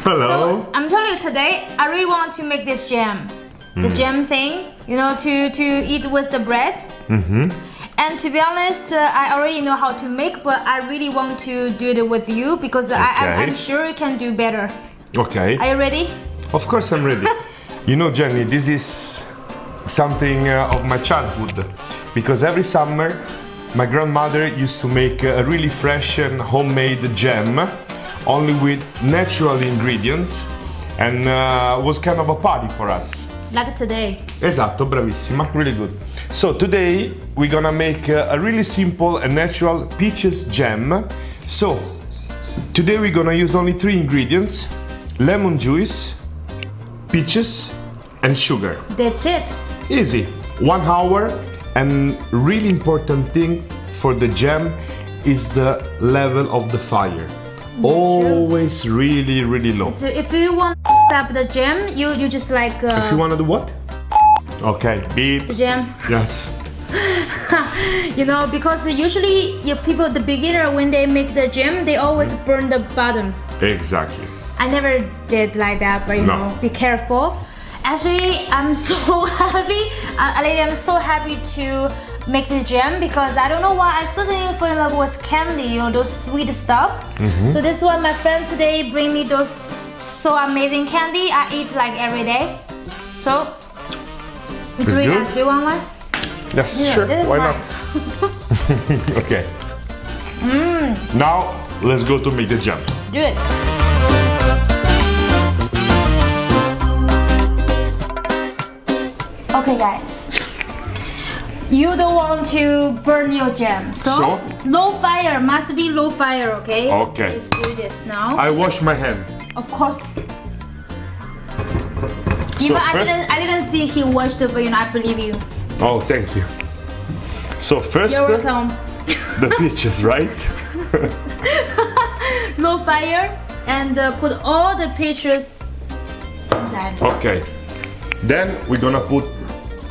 Hello. So I'm telling you today, I really want to make this jam. The jam thing, you know, to eat with the bread. And to be honest, I already know how to make, but I really want to do it with you because I'm sure you can do better. Okay. Are you ready? Of course I'm ready. You know, Jenny, this is something of my childhood because every summer my grandmother used to make a really fresh and homemade jam only with natural ingredients and was kind of a party for us. Like today. Esatto, bravissima, really good. So today we're gonna make a really simple and natural peaches jam. So today we're gonna use only 3 ingredients: lemon juice, peaches and sugar. That's it. Easy. 1 hour, and really important thing for the jam is the level of the fire. Always really low. So if you want to up the jam, you just like If you wanna do what? Okay, beep. the jam. Yes. You know, because usually people, the beginner, when they make the jam, they always burn the bottom. Exactly. I never did like that, but you No. know, be careful. Actually, I'm so happy. I'm so happy to make the jam because I don't know why I suddenly fell in love with candy, you know, those sweet stuff. So this is why my friend today bring me those so amazing candy. I eat like every day. So it's really good. nice. Do you want one? Yes, Yeah, sure. this is Why mine. not? Okay. Now let's go to make the jam. Do it. Okay, guys. You don't want to burn your jam, so low fire, must be low fire, okay? Okay. Let's do this now. I wash my hand. Of course. Even first- I didn't see he washed it, but you know, I believe you. Oh, thank you. So first You're welcome. the peaches, right? Low fire and put all the peaches inside. Okay. Then we're gonna put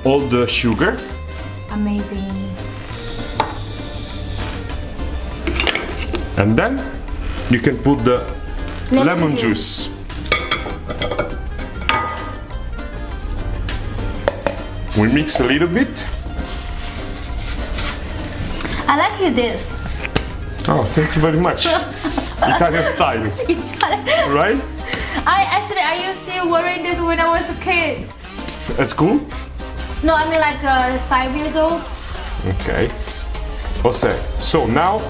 all the sugar. Amazing. And then you can put the lemon juice. We mix a little bit. I like you this. Oh, thank you very much. Italian style, right? I used to wearing this when I was a kid. That's cool. No, I mean like 5 years old. Okay. Jose. So now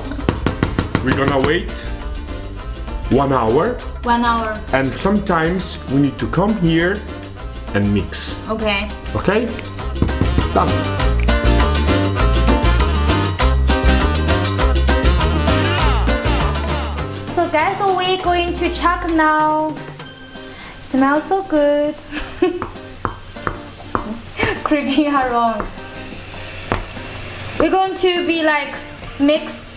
we're gonna wait 1 hour, 1 hour. and sometimes we need to come here and mix. Okay. Okay? Done. So guys, so we're going to chuck now. Smells so good. Creeping around. We're going to be like mix.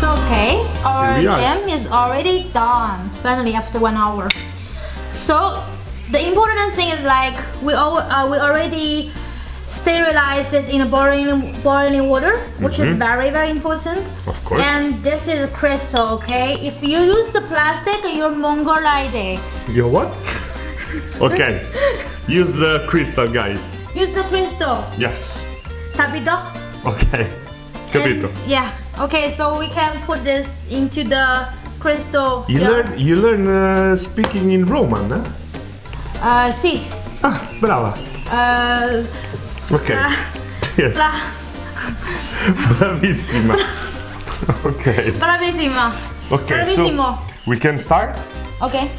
Okay, our Here we are. jam is already done. Finally, after 1 hour. So the important thing is like we already sterilized this in a boiling water, which is very important. Of course. And this is crystal, okay? If you use the plastic, you're Mongolide. You what? Okay. Use the crystal, guys. Use the crystal. Yes. Capito? Okay. Capito. And- yeah. Okay, so we can put this into the crystal. You learn speaking in Roman, eh? Sì. Ah, brava. Ok. Yes. Bravissima. Okay. Bravissima. Okay, Bravissimo. so we can start? Okay.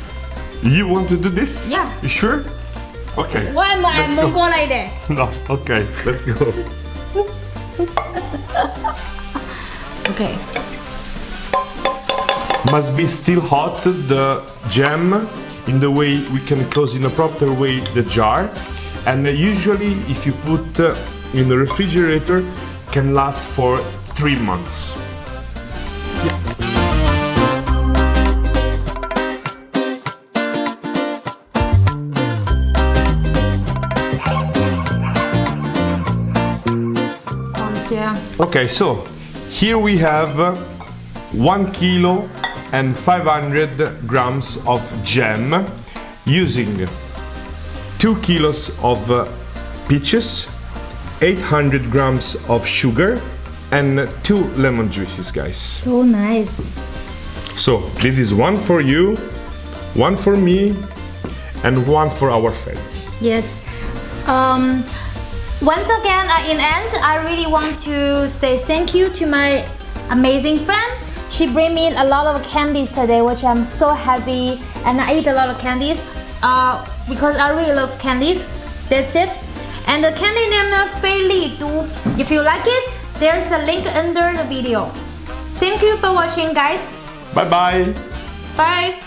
You want to do this? Yeah. You sure? Okay. Why am I Let's go. Mongolide? No, okay, let's go. Okay. Must be still hot, the jam, in the way we can close in a proper way the jar. And usually if you put in the refrigerator, can last for 3 months. Yeah. Okay, so here we have 1 kilo and 500 grams of jam using 2 kilos of peaches, 800 grams of sugar and 2 lemon juices, guys. So nice. So this is one for you, one for me, and one for our friends. Yes. Once again, in end, I really want to say thank you to my amazing friend. She bring me a lot of candies today, which I'm so happy, and I eat a lot of candies because I really love candies. That's it. And the candy name is Fei Li Du. If you like it, there's a link under the video. Thank you for watching, guys. Bye bye. Bye.